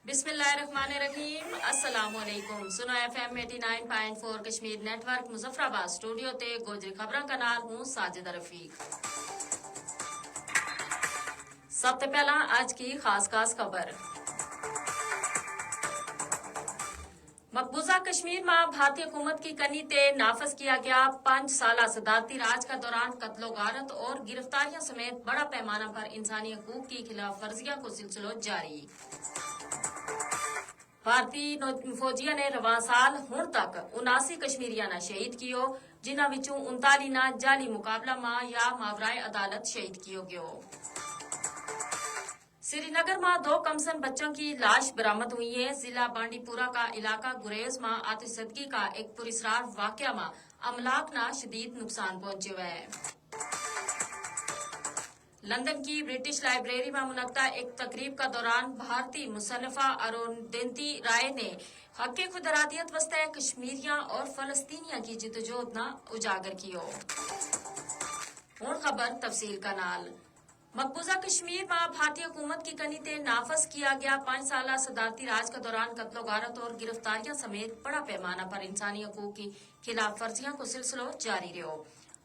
बिस्मिल्लाहिर्रहमानिर्रहीम अस्सलाम वालेकुम। सुनो FM 89.4 Kashmir network Muzaffarabad studio ते गोजरी खबरां का नाल हूं साजिदा रफीक। सब तो पहला आज की खास खबर। मकबूजा कश्मीर में भारतीय हुकूमत की कनी ते नाफज किया गया 5 साल सदारती राज का दौरान कत्लो गारत और गिरफ्तारियों समेत बड़ा पैमाना पर इंसानी हकूक की खिलाफ वर्जियां को सिलसिलो जारी। भारतीय फौजिया ने रवा साल हुण तक 79 कश्मीरिया ने शहीद कियो, जिन्हां विचों 39 ना जाली मुकाबला में या मावराए अदालत शहीद कियो गयो। श्रीनगर में 2 कमसन बच्चों की लाश बरामद हुई है। जिला बांडीपुरा का इलाका गुरेज में आतिशबाजी का एक पुरस्कार वाकया में अमलाक ना शदीद नुकसान पहुंचे हुए है। लंदन की ब्रिटिश लाइब्रेरी में मुनक्ता एक तकरीब का दौरान भारतीय मुसन्निफा अरुंधति राय ने हक खुद इरादियत वस्ते कश्मीरिया और फलस्तीनिया की जिदोजहद ना उजागर कियो। हुण खबर तफसील का नाल। मकबूजा कश्मीर में भारतीय हुकूमत की कनी ते नाफज किया गया 5 साल सदारती राज के दौरान कत्लो गारत और गिरफ्तारियां समेत बड़ा पैमाना पर इंसानी हकूक की खिलाफ वर्जियां को सिलसिलो जारी रहो।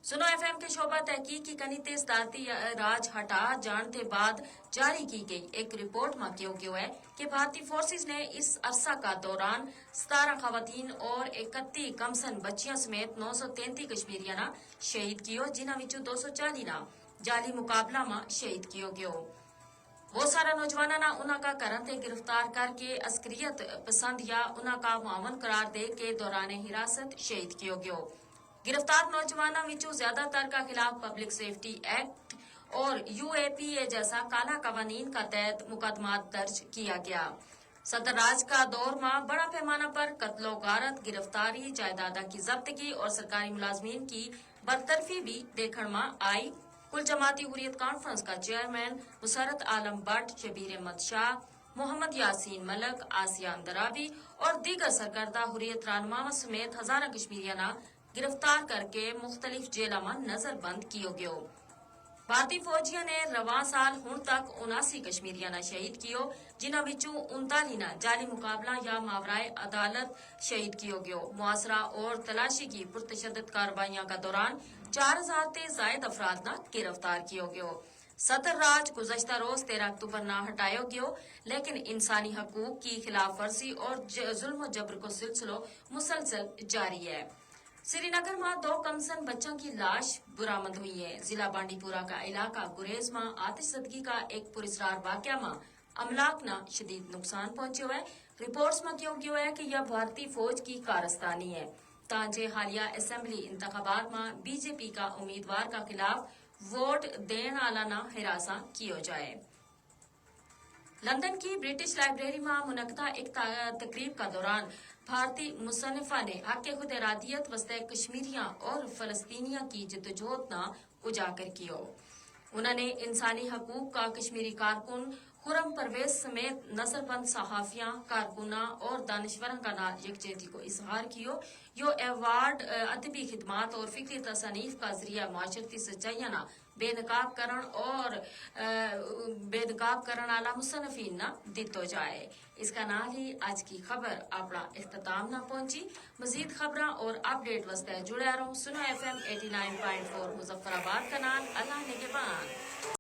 सुनो FM के शोबा तहकीक की कनी ते सदारती राज हटा जानते बाद जारी की गई एक रिपोर्ट में क्यों है कि भारतीय फोर्सेस ने इस अरसा का दौरान 17 खवातीन और 31 कमसन बच्चियां समेत 933 कश्मीरिया ना शहीद कियो, जिन्हां विचों 240 ना जाली मुकाबला में शहीद कियो गयो। वो सारा नौजवाना ना उन्हा का करन ते गिरफ्तार करके अस्करियत पसंद या उन्हा का मुआवन करार दे के दौरान हिरासत शहीद कियो गयो। गिरफ्तार नौजवाना विचों ज्यादातर का खिलाफ पब्लिक सेफ्टी एक्ट और UAPA जैसा काला कवानीन का तहत मुकदमा दर्ज किया गया। सदर राज का दौर में बड़ा पैमाना पर कत्लो गारत, गिरफ्तारी, जायदादा की जब्तगी और सरकारी मुलाजमीन की बरतरफी भी देखने में आई। कुल जमाती हुरियत कॉन्फ्रेंस का चेयरमैन मुसरत आलम भट्ट, शबीर अहमद शाह, मोहम्मद यासीन मलक, आसिया अंदरावी और दीगर सरकर्दा हुरियत रहनुमा समेत हजारा कश्मीरिया ना गिरफ्तार करके मुख्तलिफ जेला में नजरबंद कियो गयो। भारतीय फौजिया ने रवा साल हुण तक 79 कश्मीरिया ना शहीद कियो, जिन्हां विचों 39 ना जाली मुकाबला या मावराए अदालत शहीद कियो गयो। मुआसरा और तलाशी की पुरतशद्दद कार्रवाइयां का दौरान 4000 ते जायद अफराद ना गिरफ्तार कियो गयो। सदर राज गुज़श्ता रोज 13 अक्टूबर ना हटायो गयो, लेकिन इंसानी हकूक की खिलाफ वर्जी और जुल्म जबर को सिलसिलो मुसलसल जारी है। श्रीनगर में 2 कमसन बच्चों की लाश बरामद हुई है। जिला बांडीपुरा का इलाका गुरेज में आतिशबाजी का एक पुरस्कार वाकया में अमलाक ना शदीद नुकसान पहुंचे हुए। रिपोर्ट्स में क्यों है कि यह भारतीय फौज की कारस्तानी है तांजे हालिया असेंबली इंतखाबात में BJP का उम्मीदवार का खिलाफ वोट देने वाला ना हिरासा कियो जाए। लंदन की ब्रिटिश लाइब्रेरी में मुनक्ता एक तकरीब का दौरान भारतीय मुसन्निफा ने हक खुद इरादियत वस्ते कश्मीरिया और फलस्तीनिया की जिदोजहद ना उजागर कियो। उन्होंने इंसानी हकूक का कश्मीरी कारकुन खुरम परवेज समेत नजरबंद सहाफिया, कारकुना और दानिश्वरों का नाल यकजहती को इजहार कियो। यो अवार्ड अदबी खिदमात और फिक्री तसनीफ का जरिया माशरती सच्चाइया ना बेनकाब करण आला मुसन्निफीन ना दितो जाए। इसका नाल ही आज की खबर अपना इख्तिताम ना पहुंची। मजीद खबरा और अपडेट वस्ते जुड़े रहो। सुनो FM 89.4 मुजफ्फराबाद का नाल। अल्लाह ने के बाद।